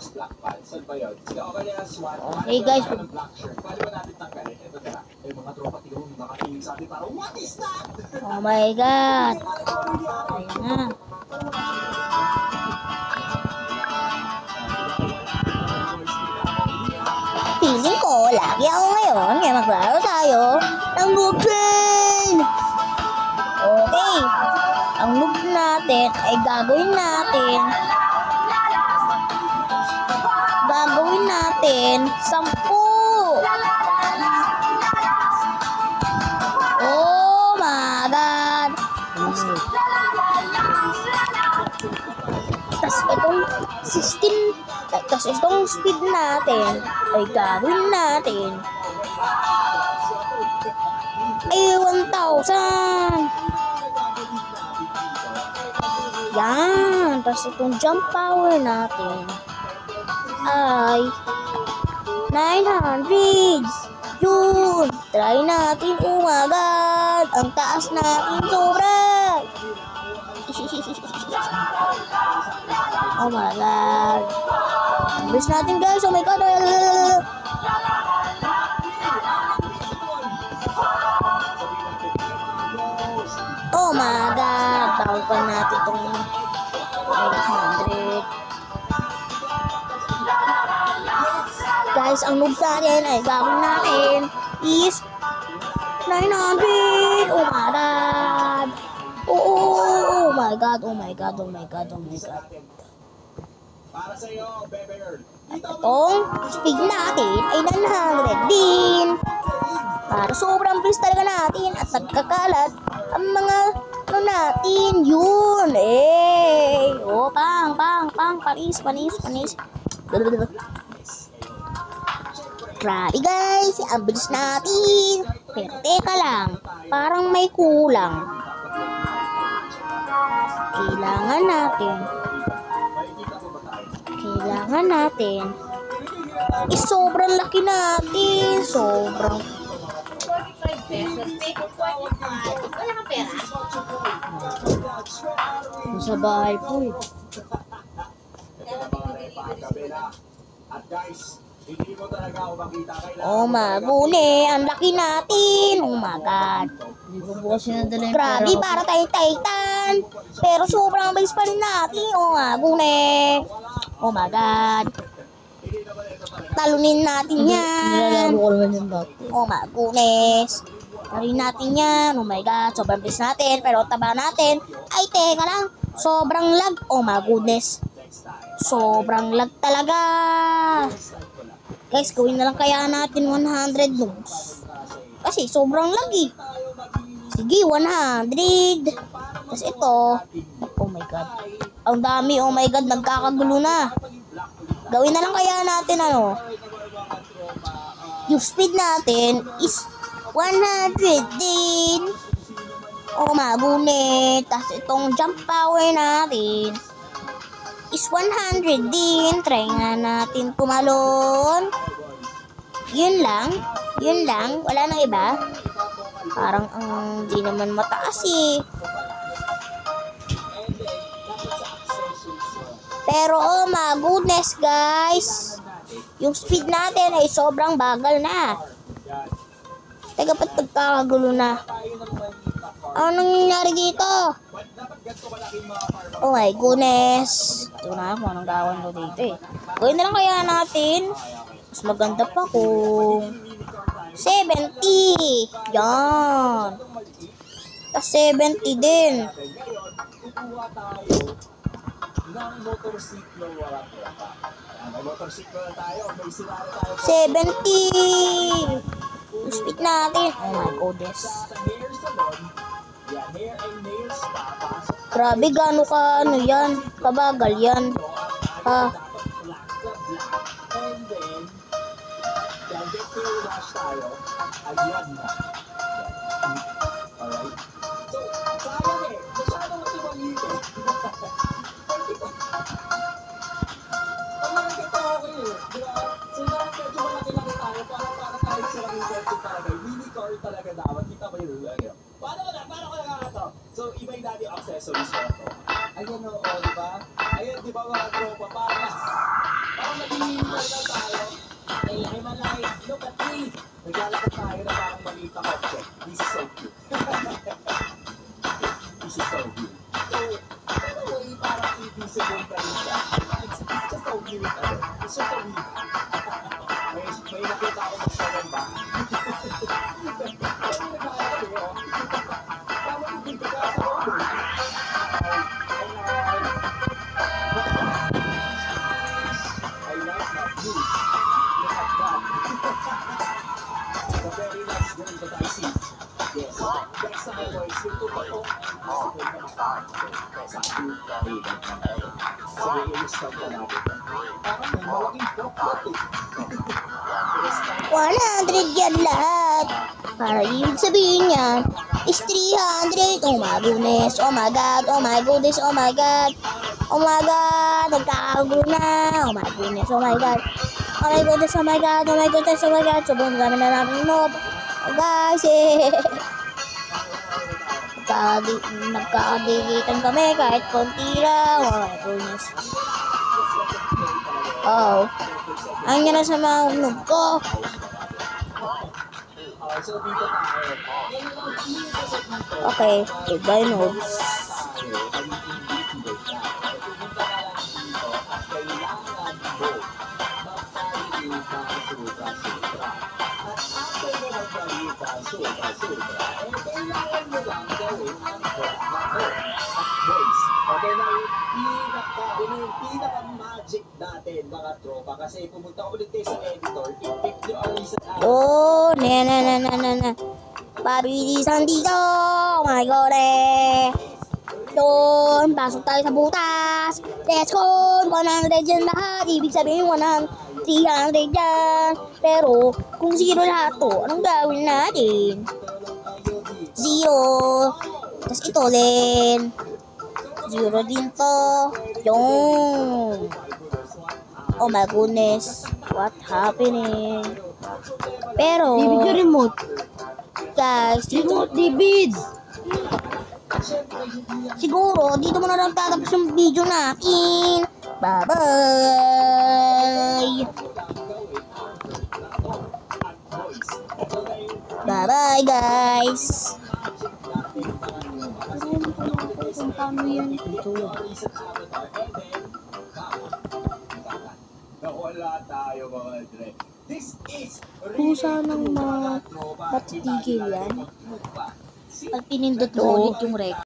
Okay guys. Oh my god. Ayan na. Feeling ko, lagi ako ngayon. Kaya maglaro tayo ng noob train. Okay. Ang noob natin ay gagawin natin 10. Oh my god. Tas itong 16. Tas itong speed natin ay gagawin natin ay 1,000. Yan. Tas itong jump power natin ay 900. Yun. Try natin. Oh my god. Ang taas natin sobra. Oh my god. Bilis natin guys. Oh my god. Oh my god. Bawal pa natin itong 900. Guys, ang noob natin ay gagawin natin is 900. Oh my god. Oh my god. Oh my god. Oh my god. Oh my god. At itong speed natin ay 900 din. Para sobrang bilis talaga natin at nagkakalat ang mga ano natin. Yun. Eh. Oh, pang. Panis. Grabe guys, ang bilis natin. Pero teka lang, parang may kulang. Kailangan natin sobrang laki natin. Sobrang wala kang pera? sa bahay po eh. Oh magune, ang laki natin. Oh my god. Grabe, para tayong Titan. Pero sobrang bilis pa rin natin. Oh magune. Oh my god. Talunin natin yan. Oh magunes. Talunin natin yan. Oh my god, sobrang bilis natin. Pero taba natin. Ay, teka lang. Sobrang lag. Oh my goodness. Sobrang lag talaga. Guys, gawin na lang kaya natin 100 noobs. Kasi sobrang lag eh. Sige, 100. Tapos ito. Oh my god. Ang dami. Oh my god, nagkakagulo na. Gawin na lang kaya natin ano. Yung speed natin is 100 din. Oh magunit. Tapos itong jump power natin is 100 din. Try nga natin tumalon. Yun lang. Wala nang iba. Parang di naman mataas eh. Pero oh my goodness guys. Yung speed natin ay sobrang bagal na. Teka, ba't nagkakagulo na? Anong nangyari dito? Oh my goodness. Ito na kung anong gawin ko dito eh. Gawin na lang kaya natin. Mas maganda pa kung 70. Yan. Tapos 70 din. ng motorsiklo wala pa. May motorsiklo na tayo, may sila na tayo. 70! Yung speed natin. Oh my goodness. Grabe, gano'n ka, ano yan? Kabagal yan. Ha? And then, get to rush tayo, agad na. Alright? So, sayang eh. Masyadong tumalik eh. Ang nakikita ako eh. Diba? So, medyo malaki-laki tayo para tayo sa mga intento talaga. Mini car talaga dapat. Kita ba yun? Paano ko na nga ito? So, iba yung dati accessories ko ito. Ayan o, diba? Ayan, diba mga tropa? Parang maliit na kotse. This is so cute. This is so cute. So, anyway, parang invisible pa rin siya. It's just so cute. It's just so cute. May nakita ako ng salang ba? May nagkakala ko. Tama yung dito ka sa over. I like that view. Look at that. The very last girl that I see. Yes. That's the boys. Yung totoo. Sige, i-stop na natin. Parang may malaking pokpot eh. 100 yan lahat. Para ibig sabihin yan is 300. Oh my goodness, oh my god, oh my goodness, oh my god. Oh my god, nagkakagulo na. Oh my goodness, oh my god. Oh my goodness, oh my god, oh my goodness, oh my god. Sobrang dami na namin mob. Oh guys, nagkakadigitan kami kahit konti lang. Oh my goodness. Oh. Ang yan na sa mga noob ko. So, dito tayo. Okay, goodbye noobs. Yung pinaka-magic natin, mga tropa, kasi pumunta ulit kayo sa editor, i-pick nyo ang reason out. Oh, na. Pabilisan dito. Oh my god, Doon, pasok tayo sa butas. Let's go. 100 yan lahat. Ibig sabihin 300 yan. Pero, kung 0 lahat to, anong gawin natin? 0. Tapos ito din. 0 din to. Yung. Oh my goodness. What happening? Pero, David, yung remote. guys, Remote, David. siguro, dito mo na lang tatapos yung video natin. Bye-bye! Bye-bye, guys! Paano yan? Nawala tayo, mga Dre. This is Pusa ng mga patitigil yan. Pag pinindot mo ulit yung rec.